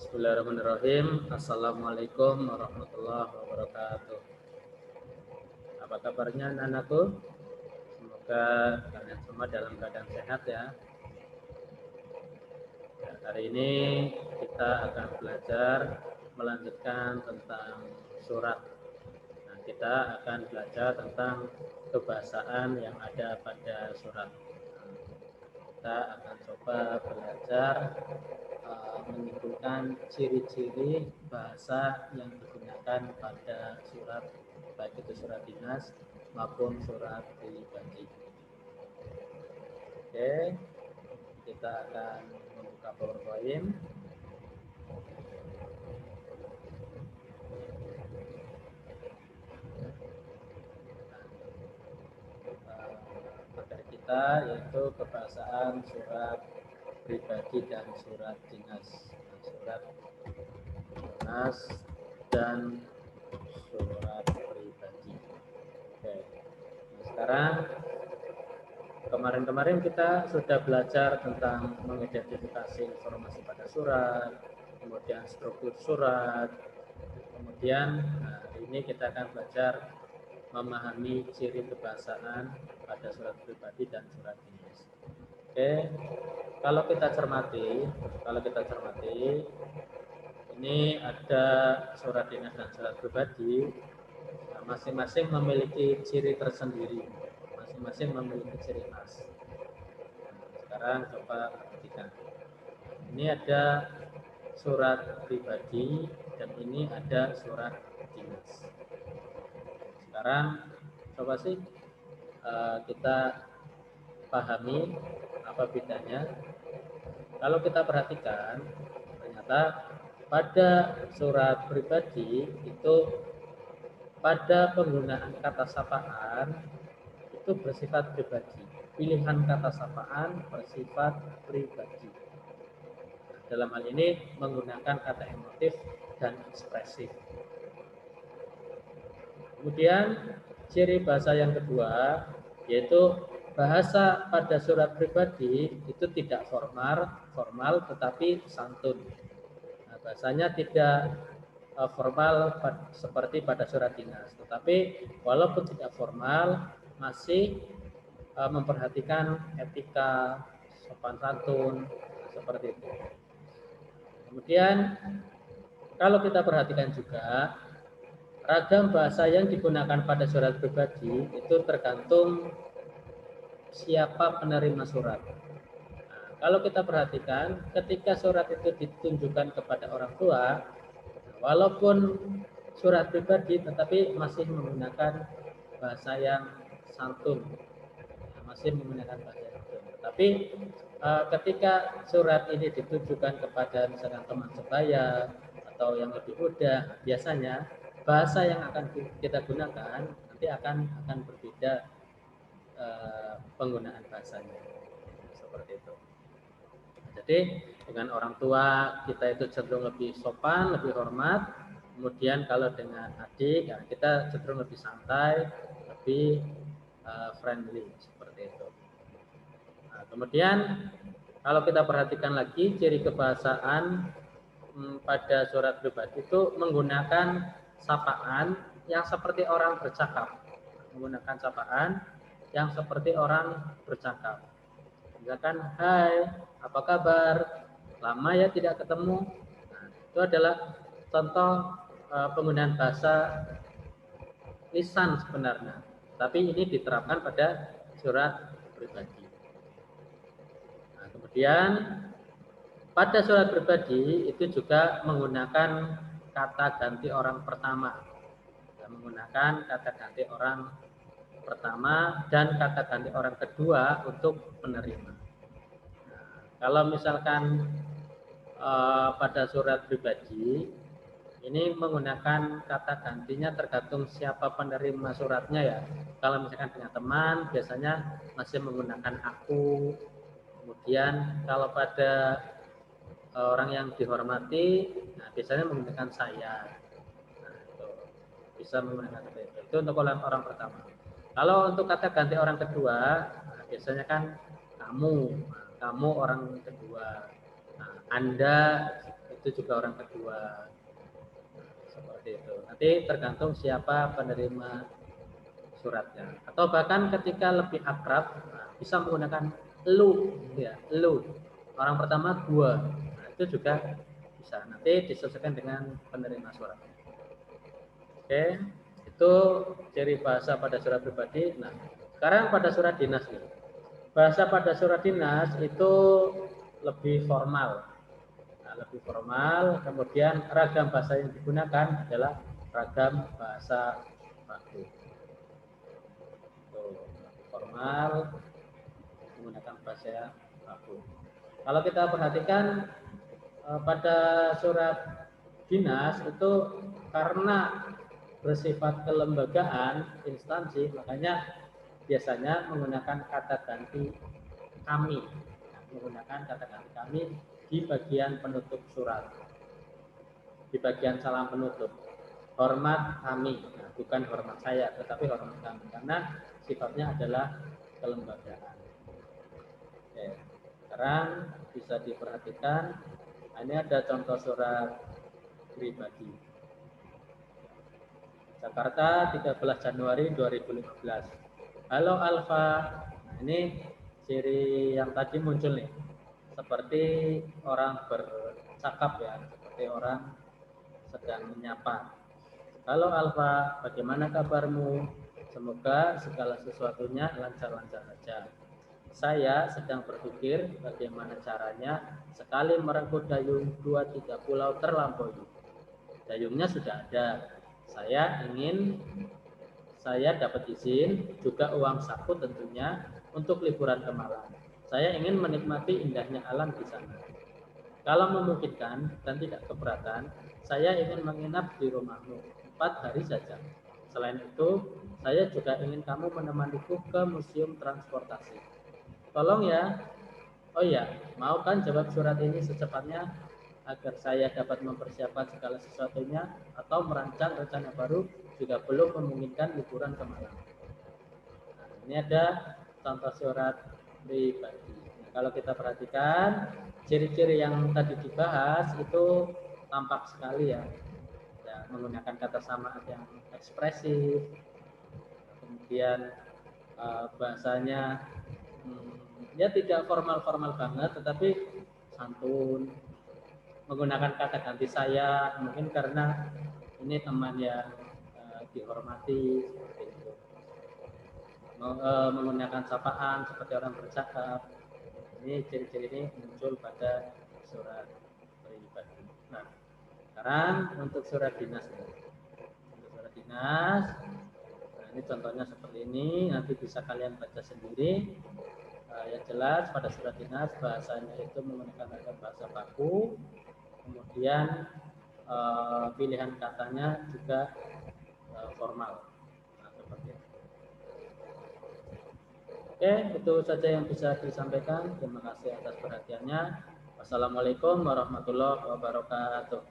Bismillahirrahmanirrahim. Assalamualaikum warahmatullahi wabarakatuh. Apa kabarnya anak-anakku? Semoga kalian semua dalam keadaan sehat ya. Hari ini kita akan belajar melanjutkan tentang surat. Nah, kita akan belajar tentang kebahasaan yang ada pada surat. Kita akan coba belajar menyimpulkan ciri-ciri bahasa yang digunakan pada surat, baik itu surat dinas maupun surat pribadi. Oke, kita akan membuka PowerPoint. Materi kita yaitu kebahasaan surat pribadi dan surat dinas. Surat dinas dan surat pribadi. Oke. Nah, sekarang kemarin kita sudah belajar tentang mengidentifikasi informasi pada surat, kemudian struktur surat, kemudian hari ini kita akan belajar memahami ciri kebahasaan pada surat pribadi dan surat dinas. Oke, kalau kita cermati, ini ada surat dinas dan surat pribadi, masing-masing memiliki ciri tersendiri, masing-masing memiliki ciri khas. Sekarang coba perhatikan. Ini ada surat pribadi dan ini ada surat dinas. Sekarang coba sih kita pahami apa bedanya. Kalau kita perhatikan, ternyata pada surat pribadi itu pada penggunaan kata sapaan itu bersifat pribadi. Pilihan kata sapaan bersifat pribadi. Dalam hal ini menggunakan kata emotif dan ekspresif. Kemudian ciri bahasa yang kedua yaitu bahasa pada surat pribadi itu tidak formal tetapi santun. Nah, bahasanya tidak formal seperti pada surat dinas, tetapi walaupun tidak formal masih memperhatikan etika, sopan santun, seperti itu. Kemudian kalau kita perhatikan juga ragam bahasa yang digunakan pada surat pribadi itu tergantung siapa penerima surat. Nah, kalau kita perhatikan ketika surat itu ditunjukkan kepada orang tua, walaupun surat pribadi tetapi masih menggunakan bahasa yang santun, masih menggunakan bahasa yang santun. Tetapi ketika surat ini ditujukan kepada misalkan teman sebaya atau yang lebih muda, biasanya bahasa yang akan kita gunakan nanti akan berbeda penggunaan bahasanya, seperti itu. Jadi dengan orang tua kita itu cenderung lebih sopan, lebih hormat. Kemudian kalau dengan adik ya kita cenderung lebih santai, lebih friendly, seperti itu. Nah, kemudian kalau kita perhatikan lagi ciri kebahasaan pada surat pribadi itu menggunakan sapaan yang seperti orang bercakap. Menggunakan sapaan yang seperti orang bercakap. Misalkan, hai, apa kabar? Lama ya tidak ketemu. Nah, itu adalah contoh penggunaan bahasa lisan sebenarnya. Tapi ini diterapkan pada surat pribadi. Nah, kemudian pada surat pribadi itu juga menggunakan kata ganti orang pertama. Menggunakan kata ganti orang pertama dan kata ganti orang kedua untuk penerima. Nah, kalau misalkan pada surat pribadi ini menggunakan kata gantinya tergantung siapa penerima suratnya ya. Kalau misalkan dengan teman biasanya masih menggunakan aku. Kemudian kalau pada orang yang dihormati, nah biasanya menggunakan saya. Nah, itu bisa menggunakan itu untuk orang pertama. Kalau untuk kata ganti orang kedua, nah, biasanya kan kamu orang kedua. Nah, Anda itu juga orang kedua. Seperti itu. Nanti tergantung siapa penerima suratnya. Atau bahkan ketika lebih akrab, bisa menggunakan lu, ya, lu. Orang pertama gua. Nah, itu juga bisa. Nanti disesuaikan dengan penerima suratnya. Oke, itu ciri bahasa pada surat pribadi. Nah, sekarang pada surat dinas nih. Bahasa pada surat dinas itu lebih formal. Nah, lebih formal, kemudian ragam bahasa yang digunakan adalah ragam bahasa baku. Formal menggunakan bahasa baku. Kalau kita perhatikan pada surat dinas itu karena bersifat kelembagaan instansi, makanya biasanya menggunakan kata ganti kami. Nah, menggunakan kata ganti kami di bagian penutup surat, di bagian salam penutup. Hormat kami, nah, bukan hormat saya, tetapi hormat kami, karena sifatnya adalah kelembagaan. Oke, sekarang bisa diperhatikan, ini ada contoh surat pribadi. Jakarta, 13 Januari 2015. Halo Alfa, nah, ini ciri yang tadi muncul nih, seperti orang bercakap ya, seperti orang sedang menyapa. Halo Alfa, bagaimana kabarmu? Semoga segala sesuatunya lancar-lancar saja. Saya sedang berpikir bagaimana caranya sekali merengkuh dayung 2-3 pulau terlampaui. Dayungnya sudah ada. Saya dapat izin, juga uang saku tentunya, untuk liburan ke Malang. Saya ingin menikmati indahnya alam di sana. Kalau memungkinkan dan tidak keberatan, saya ingin menginap di rumahmu 4 hari saja. Selain itu, saya juga ingin kamu menemaniku ke museum transportasi. Tolong ya. Oh iya, mau kan jawab surat ini secepatnya agar saya dapat mempersiapkan segala sesuatunya atau merancang rencana baru jika belum memungkinkan liburan ke Malang. Nah, ini ada contoh surat pribadi. Nah, kalau kita perhatikan ciri-ciri yang tadi dibahas itu tampak sekali ya, menggunakan kata samaan yang ekspresif, kemudian bahasanya ya tidak formal-formal banget, tetapi santun, menggunakan kata ganti saya, mungkin karena ini teman yang dihormati, seperti itu. Menggunakan sapaan seperti orang bercakap. Ini ciri-ciri ini muncul pada surat pribadi. Nah, sekarang untuk surat dinas. Untuk surat dinas, nah ini contohnya seperti ini. Nanti bisa kalian baca sendiri. Yang jelas pada surat dinas bahasanya itu menggunakan bahasa baku. Kemudian pilihan katanya juga formal. Nah, seperti itu. Oke, itu saja yang bisa disampaikan. Terima kasih atas perhatiannya. Wassalamualaikum warahmatullahi wabarakatuh.